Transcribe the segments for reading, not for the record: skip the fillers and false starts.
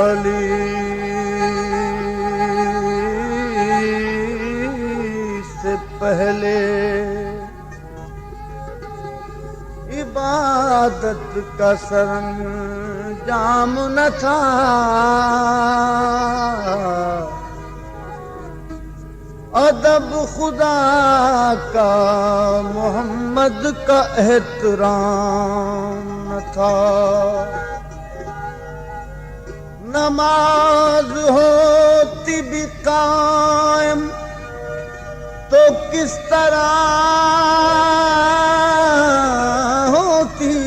علی سے پہلے عبادت کا سرانجام نہ تھا، ادب خدا کا محمد کا احترام نہ تھا، نماز ہوتی بھی قائم تو کس طرح ہوتی،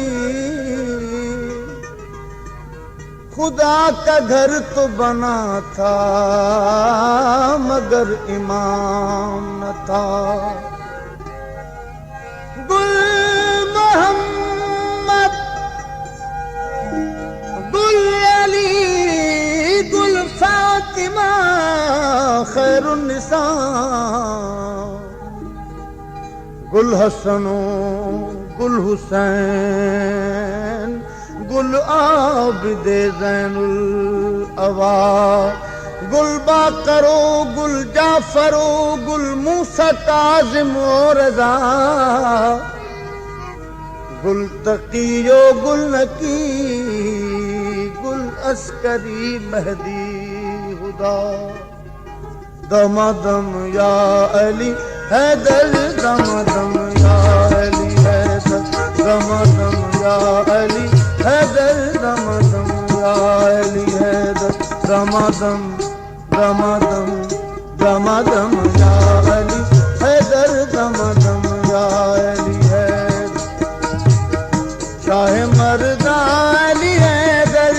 خدا کا گھر تو بنا تھا مگر امام نہ تھا، گل محمد گل علی گل فاطمہ خیر النساء، گل حسن و گل حسین گل عابد زین الاوا، گل باقرو گل جعفرو گل موسیٰ کاظم و رضا، گل تقیو گل نکی گل عسکری مہدی خدا، دمدم یا علی حیدر دمدم یا علی حیدر دمدم یا علی حیدر دمدم یا علی حیدر دمدم دمدم دمدم یا علی حیدر دمدم یا علی حیدر، شاہ مردہ علی حیدر،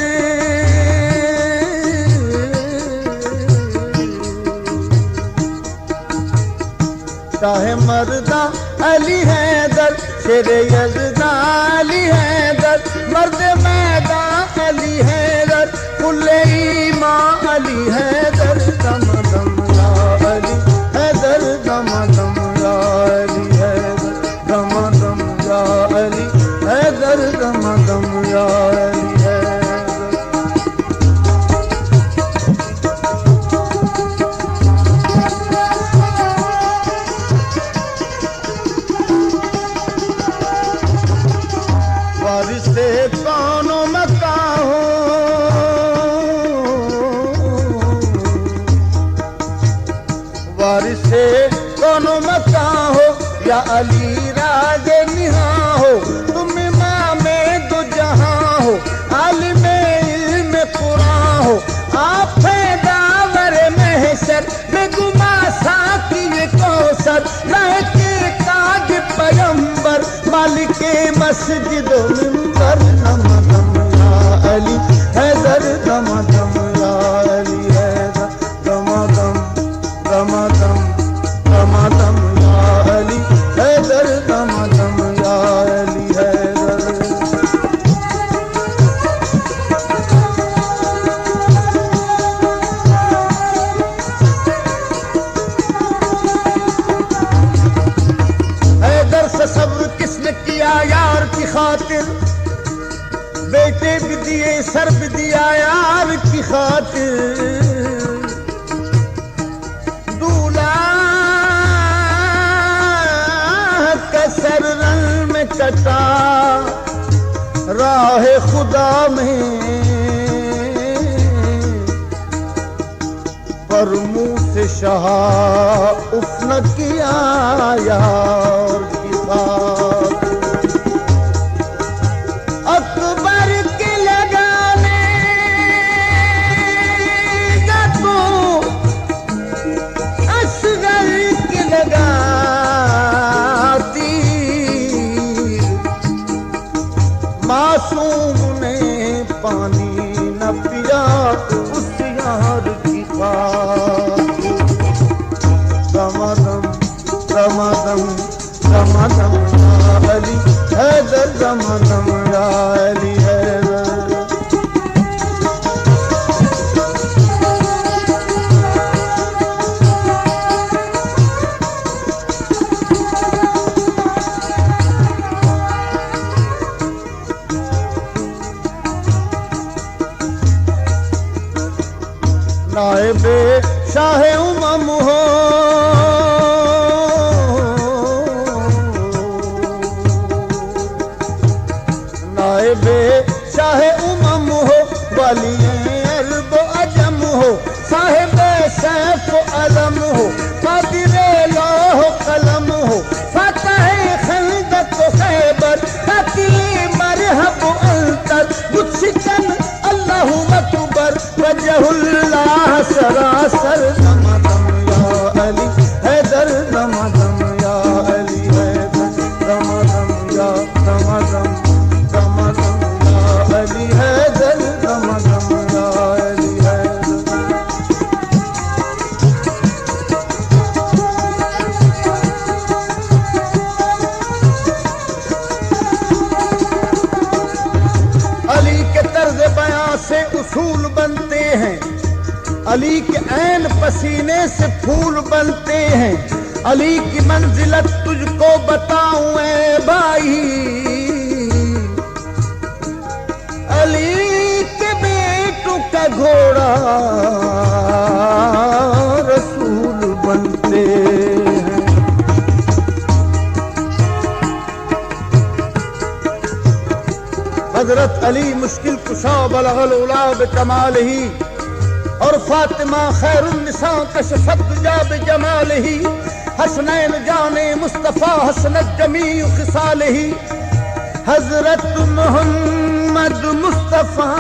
شاہ مردہ علی حیدر، شیر یزدہ علی حیدر، مرد میدان علی حیدر، کل ایمان علی حیدر، دمدم یا علی حیدر دمدم یا علی حیدر دمدم یا علی حیدر دمدم یا علی حیدر، وارث کون مکہ ہو، وارث کون مکہ ہو یا علی راج نہاں ہو، تم امام دو جہاں ہو، عالم علم قرآن ہو، آپ داور محشر میں گما ساکی کوثر، لائق تاج پیمبر مالک مسجد و منبر، دمدم یا علی حیدر دمدم یا علی حیدر دمدم دمدم دمدم یا علی حیدر دمدم یا علی حیدر، حیدر سے صبر کس نے کیا یار کی خاطر، بیٹے بھی دیے سر بھی دیا یار کی خاطر، دولہا کا سر رن میں کٹا راہ خدا میں، پر منہ سے شہا اف نہ کیا یار کی خاطر، اکبر کے لگانے گا تو اصغر کے لگاتی، معصوم نے پانی نہ پیا اس یار کی خاطر، دمدم دمدم دمدم یا علی حیدر دمدم یا علی حیدر، نائب شاہ امم ہو نائب شاہ امم ہو والی عرب و عجم ہو صاحب سیف و علم ہو قادر لوح و قلم ہو فاتح خندق و خیبر قاتل مرحب و انتر متشکن اللہ مکبر وجہ اللہ سراسر دم دم یا علی حیدر دم دم یا علی حیدر دم دم یا دم دم دم دم یا علی حیدر دم دم یا علی حیدر علی کے طرز بیان سے اصول بنتے ہیں علی کے عین پسینے سے پھول بنتے ہیں علی کی منزلت تجھ کو بتاؤں اے بھائی علی کے بیٹوں کا گھوڑا رسول بنتے ہیں حضرت علی مشکل کشا بلغ العلا بکمالہ اور فاطمہ خیر النساء کشفت دجا بجمالہ حسنین جان مصطفیٰ حسنت جمیع خصالہ حضرت محمد مصطفیٰ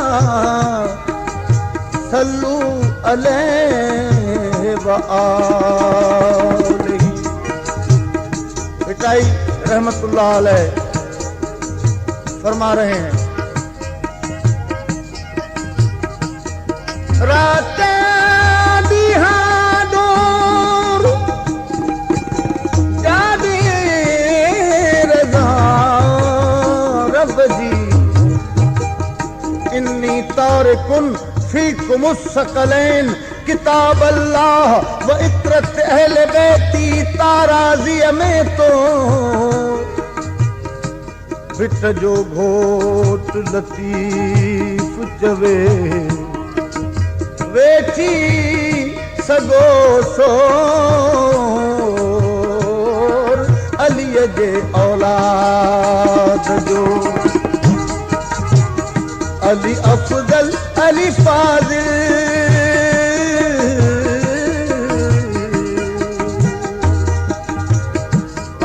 صلو علیہ وآلہ بٹائی رحمت اللہ علیہ فرما رہے ہیں راتیں دیہاں دور جادی رضا رب جی انی تارکن فیکم الثقلین کتاب اللہ و عطرت اہل بیتی تارازی میں تو بٹ جو گھوٹ لطیف جوے ویچی سگو سور علی جے اولاد جو علی افضل علی فاضل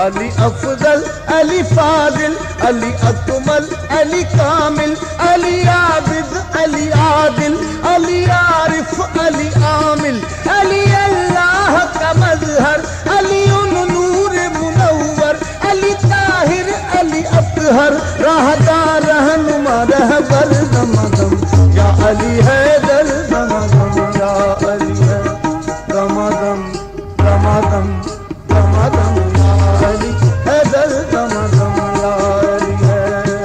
علی افضل علی فاضل علی اکمل علی کامل علی عابد علی عادل علی عارف علی عامل علی اللہ کا مظہر علی نور منور علی طاہر علی اطہر راہدار رہنما رہبر دم دم یا علی حیدر دم دم یا علی حیدر دم دم دم دم دم دم یا علی حیدر دم دم یا علی حیدر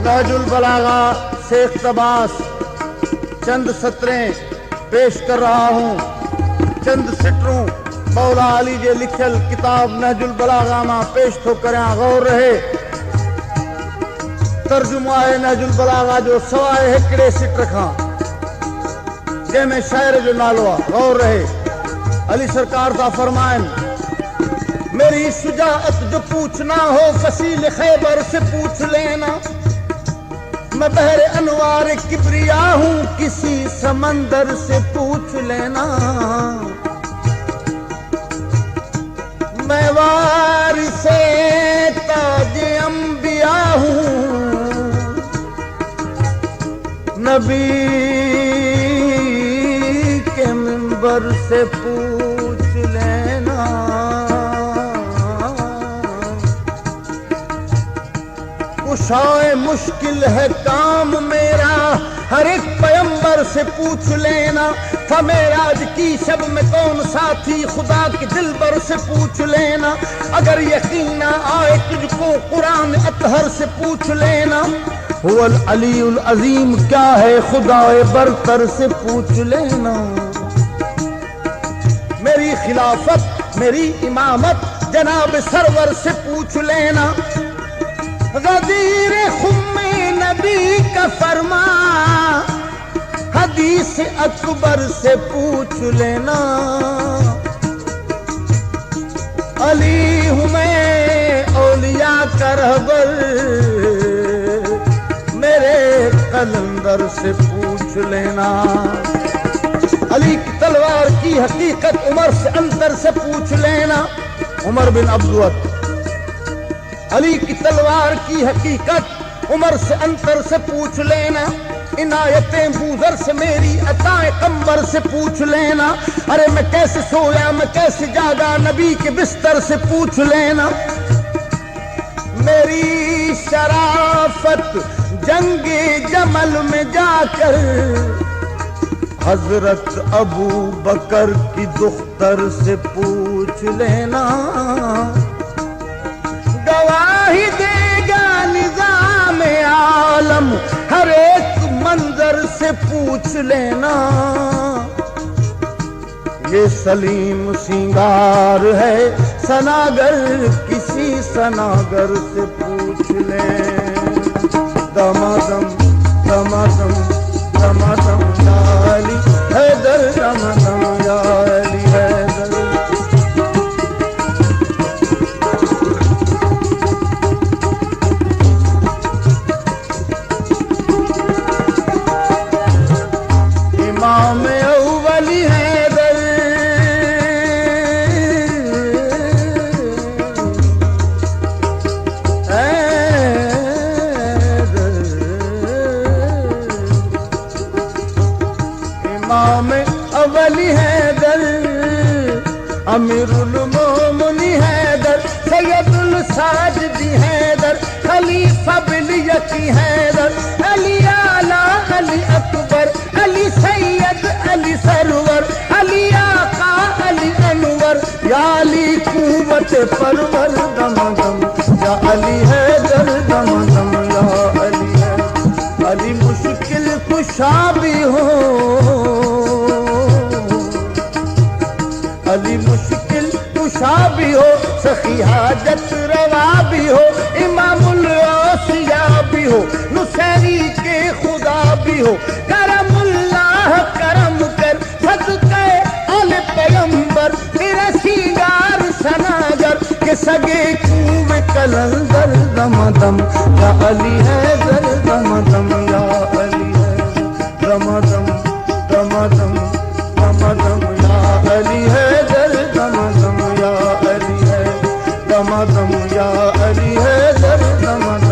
نہج البلاغہ سے اقتباس چند سطریں پیش کر رہا ہوں چند سٹروں مولا علی جے لکھل کتاب نہج البلاغہ ماں پیش تو کریں غور رہے ترجمہ ہے نہج البلاغہ جو سوائے ہکڑے سٹ رکھاں جے میں شاعر جو نالوا غور رہے علی سرکار تا فرمائن میری شجاعت جو پوچھنا ہو فصیل خیبر سے پوچھ لینا میں بحر انوار کبریا ہوں کسی سمندر سے پوچھ لینا میں وارث تاج انبیاء ہوں نبی کے منبر سے پوچھ لینا کشائے مشکل ہے کام میرا ہر ایک پیمبر سے پوچھ لینا تھا معراج کی شب میں کون ساتھی خدا کے دل بر سے پوچھ لینا اگر یقین نہ آئے تجھ کو قرآن اطہر سے پوچھ لینا هو العلی العظیم کیا ہے خدا برتر سے پوچھ لینا میری خلافت میری امامت جناب سرور سے پوچھ لینا، غدیر خم نبی کا فرما حدیث اکبر سے پوچھ لینا، علی ہوں میں اولیاء کا رہبر میرے قلندر سے پوچھ لینا، علی کی تلوار کی حقیقت عمر سے انتر سے پوچھ لینا، عمر بن عبدود، علی کی تلوار کی حقیقت عمر سے انتر سے پوچھ لینا، عنایتیں بوزر سے میری عطائیں قمبر سے پوچھ لینا، ارے میں کیسے سویا میں کیسے جاگا نبی کے بستر سے پوچھ لینا، میری شرافت جنگ جمل میں جا کر حضرت ابو بکر کی دختر سے پوچھ لینا، گواہی دے گا نظام عالم ہر ایک منظر سے پوچھ لینا، یہ سلیم سنگار ہے سناگر کسی سناگر سے پوچھ لیں، دمادم دمادم دمادم یا علی حیدر، دمادم یا علی حیدر، امام اولی حیدر، امام اولی حیدر، امیر المومنی حیدر، سید الساجدی حیدر، خلیفہ بلیتی حیدر، علی اعلی علی اکبر، علی سید علی سرور، علی آقا علی انور، یا علی قوت پرور، دمدم یا علی حیدر، دمدم یا علی حیدر، علی مشکل کشا بھی ہو، علی مشکل کشا بھی ہو، سخی حاجت روا بھی ہو، امام الاوصیاء بھی ہو، نصیری کے خدا بھی ہو، کرم اللہ کرم کر صدقہ آل پیغمبر، تیرا سینگار سناگر کے سگے کوئے کلندر، دمدم یا علی حیدر، دمدم یا علی حیدر، دمدم دمدم دمدم یا علی حیدر، دمدم یا علی حیدر، دمدم یا علی حیدر، دمدم